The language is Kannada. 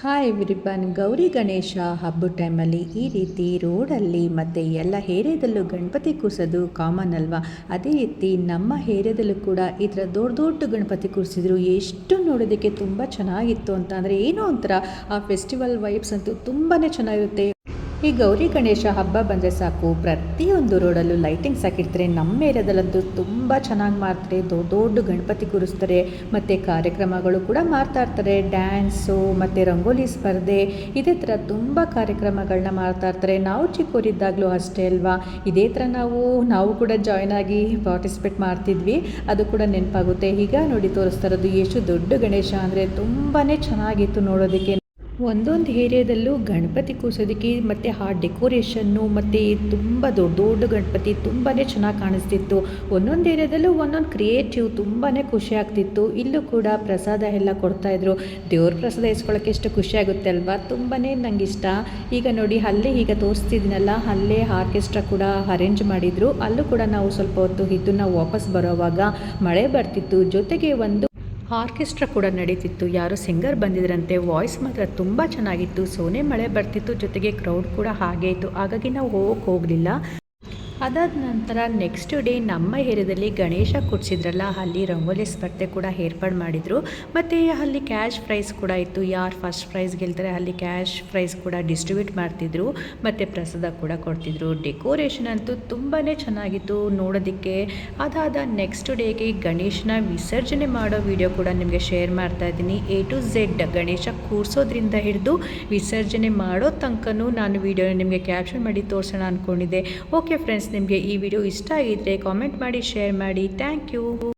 ಹಾಯ್ ಎವ್ರಿವನ್, ಗೌರಿ ಗಣೇಶ ಹಬ್ಬದ ಟೈಮಲ್ಲಿ ಈ ರೀತಿ ರೋಡಲ್ಲಿ ಮತ್ತು ಎಲ್ಲ ಏರಿಯಾದಲ್ಲೂ ಗಣಪತಿ ಕೂರಿಸೋದು ಕಾಮನ್ ಅಲ್ವಾ. ಅದೇ ರೀತಿ ನಮ್ಮ ಏರಿಯಾದಲ್ಲೂ ಕೂಡ ಈ ಥರ ದೊಡ್ಡ ದೊಡ್ಡ ಗಣಪತಿ ಕೂರಿಸಿದ್ರು. ಎಷ್ಟು ನೋಡೋದಕ್ಕೆ ತುಂಬ ಚೆನ್ನಾಗಿತ್ತು ಅಂತ ಅಂದರೆ ಏನೋ ಒಂಥರ ಆ ಫೆಸ್ಟಿವಲ್ ವೈಬ್ಸ್ ಅಂತೂ ತುಂಬಾ ಚೆನ್ನಾಗಿರುತ್ತೆ. ಈ ಗೌರಿ ಗಣೇಶ ಹಬ್ಬ ಬಂದರೆ ಸಾಕು, ಪ್ರತಿಯೊಂದು ರೋಡಲ್ಲೂ ಲೈಟಿಂಗ್ಸ್ ಹಾಕಿರ್ತಾರೆ. ನಮ್ಮ ಏರಿಯಾದಲ್ಲಂತೂ ತುಂಬ ಚೆನ್ನಾಗಿ ಮಾಡ್ತಾರೆ. ದೊಡ್ಡ ದೊಡ್ಡ ಗಣಪತಿ ಕೂರಿಸ್ತಾರೆ ಮತ್ತು ಕಾರ್ಯಕ್ರಮಗಳು ಕೂಡ ಮಾಡ್ತಾ ಇರ್ತಾರೆ. ಡ್ಯಾನ್ಸು ಮತ್ತು ರಂಗೋಲಿ ಸ್ಪರ್ಧೆ, ಇದೇ ಥರ ತುಂಬ ಕಾರ್ಯಕ್ರಮಗಳನ್ನ ಮಾಡ್ತಾ ಇರ್ತಾರೆ. ನಾವು ಚಿಕ್ಕವರಿದ್ದಾಗಲೂ ಅಷ್ಟೇ ಅಲ್ವಾ, ಇದೇ ಥರ ನಾವು ಕೂಡ ಜಾಯ್ನ್ ಆಗಿ ಪಾರ್ಟಿಸಿಪೇಟ್ ಮಾಡ್ತಿದ್ವಿ. ಅದು ಕೂಡ ನೆನಪಾಗುತ್ತೆ. ಈಗ ನೋಡಿ ತೋರಿಸ್ತಾ ಇರೋದು ಎಷ್ಟು ದೊಡ್ಡ ಗಣೇಶ ಅಂದರೆ ತುಂಬಾ ಚೆನ್ನಾಗಿತ್ತು ನೋಡೋದಕ್ಕೆ. ಒಂದೊಂದು ಏರಿಯಾದಲ್ಲೂ ಗಣಪತಿ ಕೂರಿಸೋದಕ್ಕೆ ಮತ್ತು ಆ ಡೆಕೋರೇಷನ್ನು ಮತ್ತು ತುಂಬ ದೊಡ್ಡ ದೊಡ್ಡ ಗಣಪತಿ ತುಂಬಾ ಚೆನ್ನಾಗಿ ಕಾಣಿಸ್ತಿತ್ತು. ಒಂದೊಂದು ಏರಿಯಾದಲ್ಲೂ ಒಂದೊಂದು ಕ್ರಿಯೇಟಿವ್ ತುಂಬಾ ಖುಷಿ ಆಗ್ತಿತ್ತು. ಇಲ್ಲೂ ಕೂಡ ಪ್ರಸಾದ ಎಲ್ಲ ಕೊಡ್ತಾಯಿದ್ರು. ದೇವ್ರ ಪ್ರಸಾದ ಇಸ್ಕೊಳ್ಳೋಕ್ಕೆ ಎಷ್ಟು ಖುಷಿಯಾಗುತ್ತೆ ಅಲ್ವಾ, ತುಂಬಾ ನಂಗೆ ಇಷ್ಟ. ಈಗ ನೋಡಿ ಅಲ್ಲೇ ಈಗ ತೋರಿಸ್ತಿದ್ದೀನಲ್ಲ, ಅಲ್ಲೇ ಆರ್ಕೆಸ್ಟ್ರಾ ಕೂಡ ಅರೇಂಜ್ ಮಾಡಿದರು. ಅಲ್ಲೂ ಕೂಡ ನಾವು ಸ್ವಲ್ಪ ಹೊತ್ತು ಇದ್ದು ನಾವು ವಾಪಸ್ ಬರೋವಾಗ ಮಳೆ ಬರ್ತಿತ್ತು. ಜೊತೆಗೆ ಒಂದು ಆರ್ಕೆಸ್ಟ್ರಾ ಕೂಡ ನಡೀತಿತ್ತು. ಯಾರೋ ಸಿಂಗರ್ ಬಂದಿದ್ರಂತೆ, ವಾಯ್ಸ್ ಮಾತ್ರ ತುಂಬ ಚೆನ್ನಾಗಿತ್ತು. ಸೋನೆ ಮಳೆ ಬರ್ತಿತ್ತು, ಜೊತೆಗೆ ಕ್ರೌಡ್ ಕೂಡ ಹಾಗೆ ಇತ್ತು. ಹಾಗಾಗಿ ನಾವು ಹೋಗಲಿಲ್ಲ. ಅದಾದ ನಂತರ ನೆಕ್ಸ್ಟ್ ಡೇ ನಮ್ಮ ಏರಿಯಾದಲ್ಲಿ ಗಣೇಶ ಕೂರಿಸಿದ್ರಲ್ಲ, ಅಲ್ಲಿ ರಂಗೋಲಿ ಸ್ಪರ್ಧೆ ಕೂಡ ಏರ್ಪಾಡು ಮಾಡಿದರು. ಮತ್ತು ಅಲ್ಲಿ ಕ್ಯಾಶ್ ಪ್ರೈಸ್ ಕೂಡ ಇತ್ತು. ಯಾರು ಫಸ್ಟ್ ಪ್ರೈಸ್ ಗೆಲ್ತಾರೆ ಅಲ್ಲಿ ಕ್ಯಾಶ್ ಪ್ರೈಸ್ ಕೂಡ ಡಿಸ್ಟ್ರಿಬ್ಯೂಟ್ ಮಾಡ್ತಿದ್ರು ಮತ್ತು ಪ್ರಸಾದ ಕೂಡ ಕೊಡ್ತಿದ್ರು. ಡೆಕೋರೇಷನ್ ಅಂತೂ ತುಂಬಾ ಚೆನ್ನಾಗಿತ್ತು ನೋಡೋದಕ್ಕೆ. ಅದಾದ ನೆಕ್ಸ್ಟ್ ಡೇಗೆ ಗಣೇಶನ ವಿಸರ್ಜನೆ ಮಾಡೋ ವಿಡಿಯೋ ಕೂಡ ನಿಮಗೆ ಶೇರ್ ಮಾಡ್ತಾ ಇದ್ದೀನಿ. A to Z ಗಣೇಶ ಕೂರಿಸೋದ್ರಿಂದ ಹಿಡಿದು ವಿಸರ್ಜನೆ ಮಾಡೋ ತನಕನೂ ನಾನು ವಿಡಿಯೋನ ನಿಮಗೆ ಕ್ಯಾಪ್ಷನ್ ಮಾಡಿ ತೋರಿಸೋಣ ಅಂದ್ಕೊಂಡಿದ್ದೆ. ಓಕೆ ಫ್ರೆಂಡ್ಸ್, ನಿಮಗೆ ಈ ವಿಡಿಯೋ ಇಷ್ಟ ಆಗಿದ್ದರೆ ಕಾಮೆಂಟ್ ಮಾಡಿ, ಶೇರ್ ಮಾಡಿ. Thank you.